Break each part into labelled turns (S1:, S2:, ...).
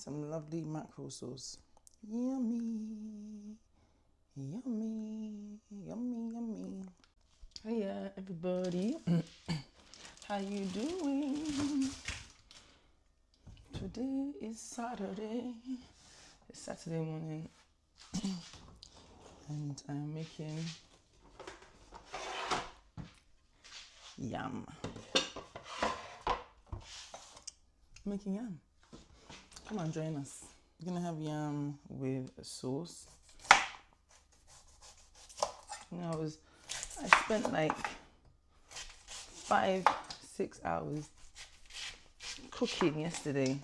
S1: some lovely mackerel sauce. Yummy, yummy, yummy, yummy. Hiya, everybody. How you doing? Today is Saturday. It's Saturday morning, and I'm making yam. Making yam. Come on, join us. We're gonna have yam with a sauce. I spent like 5-6 hours cooking yesterday.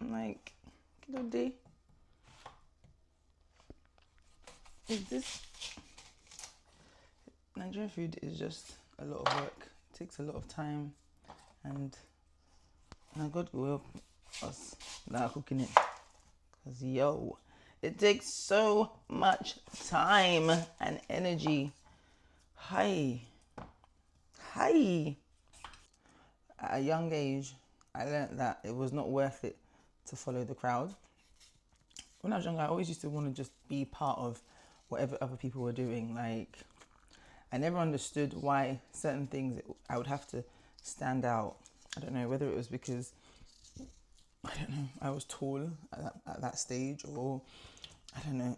S1: I'm like, good day. Is this Nigerian food is just a lot of work. It takes a lot of time, and God will help us that are cooking it. Because it takes so much time and energy. Hi. At a young age, I learned that it was not worth it to follow the crowd. When I was younger, I always used to want to just be part of whatever other people were doing. Like, I never understood why certain things I would have to stand out. I don't know whether it was because I was tall at that stage, or I don't know.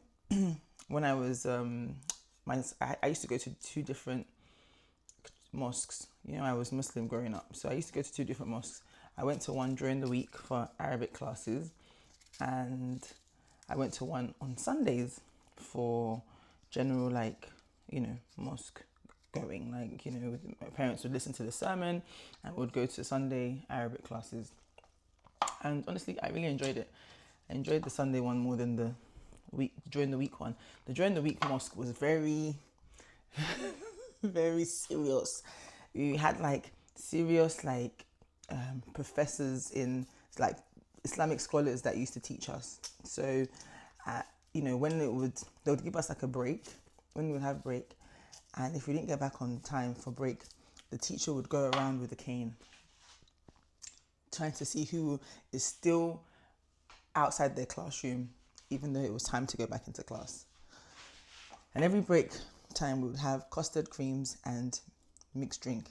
S1: When I was I used to go to 2 different mosques. I was Muslim growing up, so I used to go to 2 different mosques. I went to one during the week for Arabic classes, and I went to one on Sundays for general, mosque going. My parents would listen to the sermon and would go to Sunday Arabic classes. And honestly, I really enjoyed it. I enjoyed the Sunday one more than the during the week one. The during the week mosque was very, very serious. You had serious professors in Islamic scholars that used to teach us. So, when they would give us a break, when we would have break, and if we didn't get back on time for break, the teacher would go around with a cane, trying to see who is still outside their classroom, even though it was time to go back into class. And every break time, we would have custard creams and mixed drink,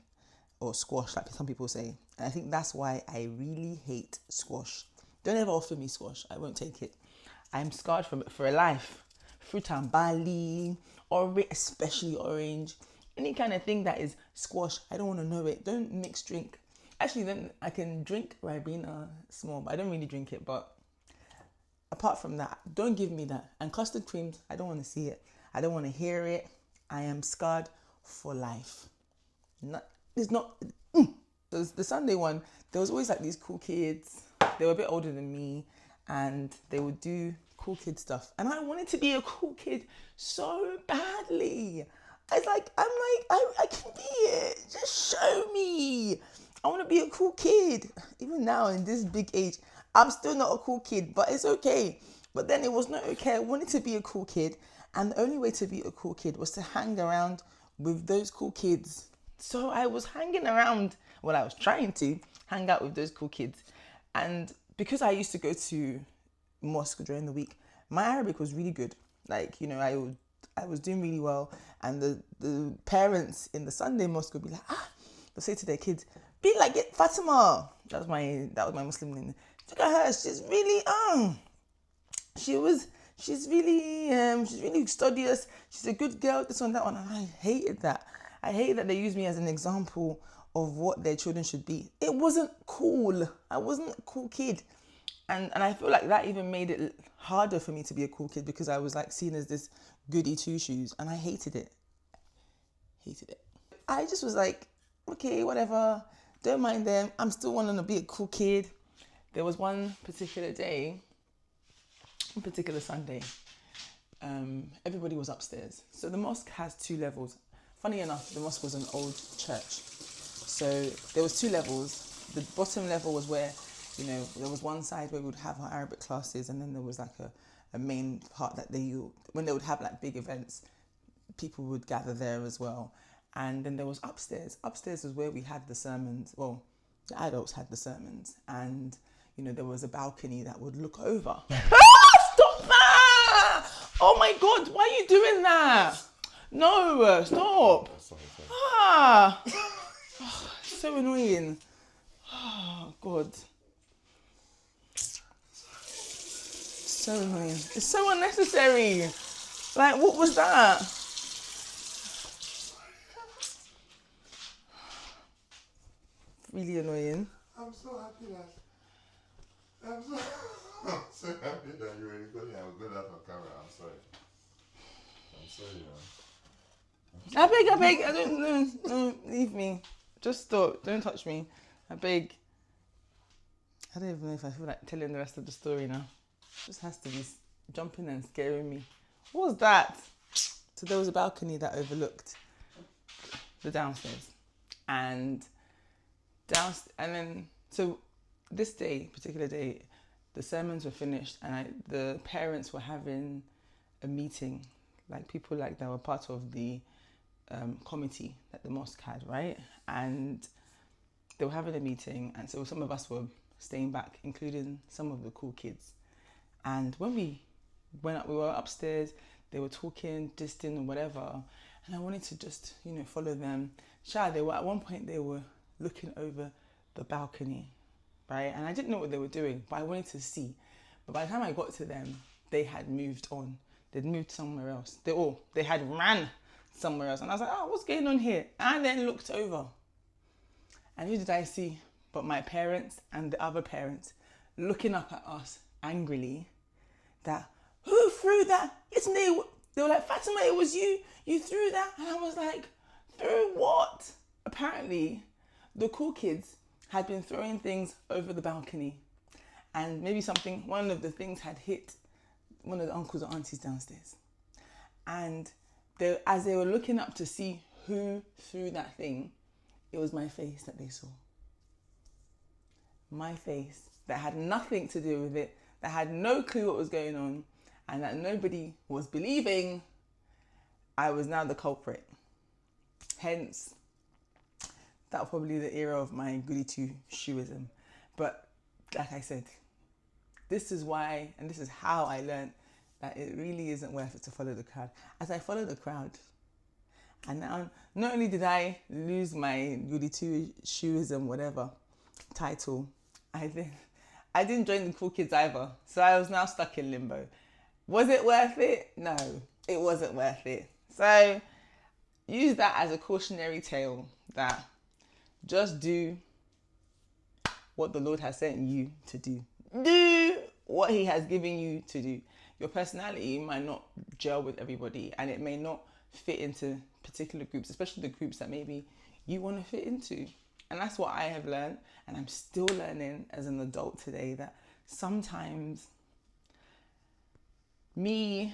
S1: or squash, like some people say. And I think that's why I really hate squash. Don't ever offer me squash. I won't take it. I'm scarred from it for a life. Fruit and barley, especially orange. Any kind of thing that is squash, I don't want to know it. Don't mix drink. Actually, then I can drink Ribena small, but I don't really drink it. But apart from that, don't give me that. And custard creams, I don't want to see it. I don't want to hear it. I am scarred for life. It's not. The Sunday one, there was always these cool kids. They were a bit older than me, and they would do cool kid stuff. And I wanted to be a cool kid so badly. I can be it. Just show me. I want to be a cool kid. Even now in this big age, I'm still not a cool kid, but it's okay. But then it was not okay. I wanted to be a cool kid, and the only way to be a cool kid was to hang around with those cool kids. So I was hanging around. Well, I was trying to hang out with those cool kids. And because I used to go to mosque during the week, my Arabic was really good. I was doing really well. And the parents in the Sunday mosque would be like, they'll say to their kids, be like it, Fatima. That was my Muslim name. Look at her. She's really she's really studious. She's a good girl. This one, that one. And I hated that. I hated that they used me as an example of what their children should be. It wasn't cool. I wasn't a cool kid. And I feel like that even made it harder for me to be a cool kid, because I was seen as this goody two shoes, and I hated it. I just was okay, whatever. Don't mind them. I'm still wanting to be a cool kid. There was one particular Sunday, everybody was upstairs. So the mosque has 2 levels. Funny enough, the mosque was an old church. So there was 2 levels. The bottom level was where, there was one side where we would have our Arabic classes, and then there was a main part that when they would have big events, people would gather there as well. And then there was upstairs. Upstairs was where we had the sermons. Well, the adults had the sermons. And, there was a balcony that would look over. Stop that! Oh my God, why are you doing that? No, stop.
S2: Sorry.
S1: So annoying. Oh God. So annoying. It's so unnecessary. Like, what was that? Really annoying.
S2: I'm so happy that you were recording. I was doing that on camera. I'm sorry.
S1: I beg. I don't no, leave me. Just stop. Don't touch me. I beg. I don't even know if I feel like telling the rest of the story now. It just has to be jumping and scaring me. What was that? So there was a balcony that overlooked the downstairs. And then so this particular day, the sermons were finished and the parents were having a meeting, like people like that were part of the committee that the mosque had, right? And they were having a meeting, and so some of us were staying back, including some of the cool kids. And when we went up, we were upstairs, they were talking, distant and whatever, and I wanted to just, follow them. At one point they were looking over the balcony, right? And I didn't know what they were doing, but I wanted to see. But by the time I got to them, they had moved on. They'd moved somewhere else. They had ran somewhere else. And I was like, oh, what's going on here? And I then looked over. And who did I see but my parents and the other parents looking up at us angrily that, who threw that? Isn't they were like, Fatima, it was you. You threw that? And I was like, threw what? Apparently, the cool kids had been throwing things over the balcony. And maybe one of the things had hit one of the uncles or aunties downstairs. And as they were looking up to see who threw that thing, it was my face that they saw. My face that had nothing to do with it, that had no clue what was going on, and that nobody was believing I was now the culprit. Hence, that was probably the era of my goody two-shoeism. But like I said, this is why, and this is how I learned that it really isn't worth it to follow the crowd. As I followed the crowd, and now not only did I lose my goody two-shoeism, whatever title, I didn't join the cool kids either. So I was now stuck in limbo. Was it worth it? No, it wasn't worth it. So use that as a cautionary tale that just do what the Lord has sent you to do. Do what He has given you to do. Your personality might not gel with everybody, and it may not fit into particular groups, especially the groups that maybe you want to fit into. And that's what I have learned, and I'm still learning as an adult today, that sometimes I may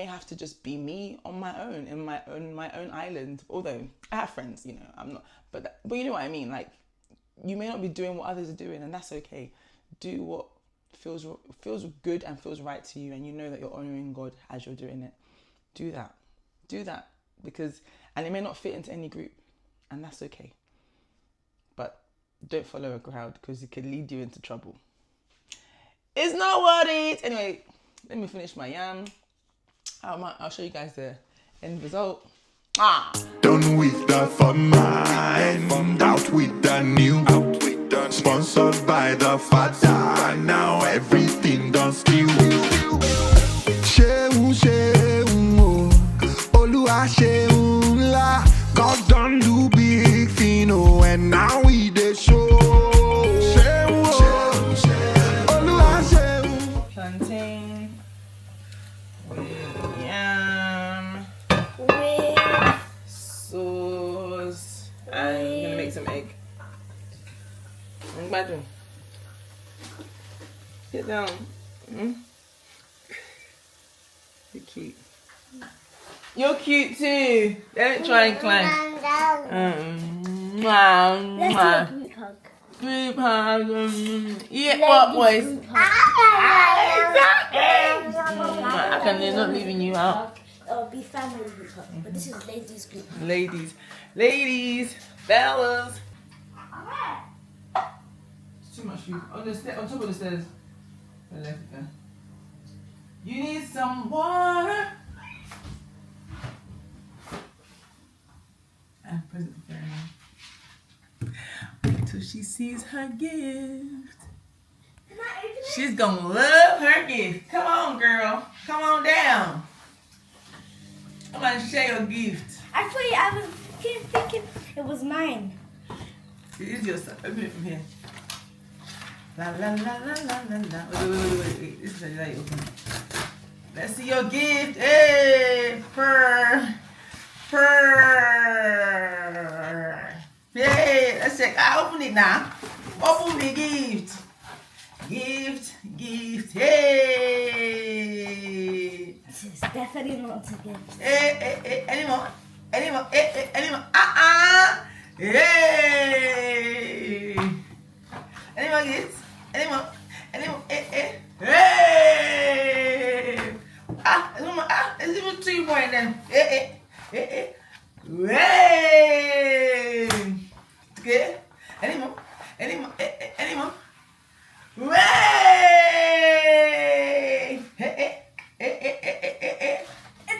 S1: have to just be me on my own, in my own island. Although I have friends, I'm not, but you know what I mean. Like, you may not be doing what others are doing, and that's okay. Do what feels good and feels right to you, and you know that you're honoring God as you're doing it. Do that because, and it may not fit into any group, and that's okay. But don't follow a crowd, because it could lead you into trouble. It's not worth it. Anyway, let me finish my yam. I'll show you guys the end result.
S2: Done with the format, out with the new, sponsored by the father. Now everything done still. Sheun, Olúwa ṣeun ńlá. God done do big thing, and now we dey show. Olúwa ṣeun.
S1: Plantain with yam, sauce, and I'm gonna make some egg. Imagine. Sit down. You're cute. You're cute too. Don't try and climb.
S3: Let's do a group hug.
S1: Group hug. Yeah, what boys? Exactly. How come they're not leaving you out?
S3: Or be family group hug. But this is ladies group hug.
S1: Ladies, fellas. Too much food. On top of the stairs. I left it there. You need some water. And present for Fairy. Wait till she sees her gift.
S3: Can I open it?
S1: She's gonna love her gift. Come on, girl. Come on down. Come on, share your gift.
S3: Actually, I was thinking it was mine.
S1: It is yours. Open it from here. La la la la la la la. Wait. This is how you open it. Let's see your gift. Hey, purr. Hey, let's check. I open it now. Open the gift. Gift. Hey.
S3: This is definitely not a gift.
S1: Hey. Any more? Hey. Any more gifts? Any more? Hey. Let's do 3 more then. Hey. Hey. Okay. Any more? Hey.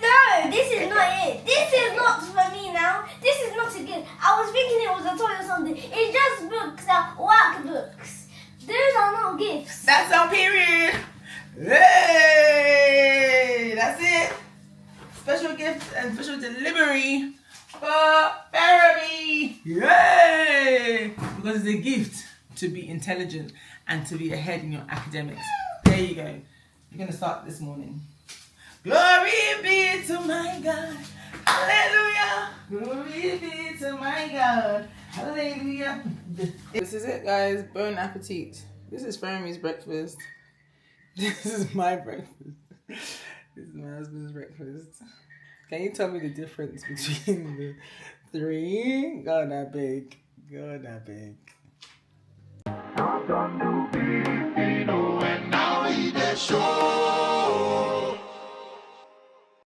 S3: No, this is not it. This is not for me now. This is not a gift. I was thinking it was a toy or something. It's just books, workbooks. Those are not gifts.
S1: That's on period. Hey, that's it. Special gift and special delivery for Barry. Yay! Because it's a gift to be intelligent and to be ahead in your academics. There you go. You're going to start this morning. Glory be to my God. Hallelujah. Glory be to my God. Hallelujah. This is it, guys. Bon appetit. This is Fermi's breakfast. This is my breakfast. This is my husband's breakfast. Can you tell me the difference between the 3? God, that big.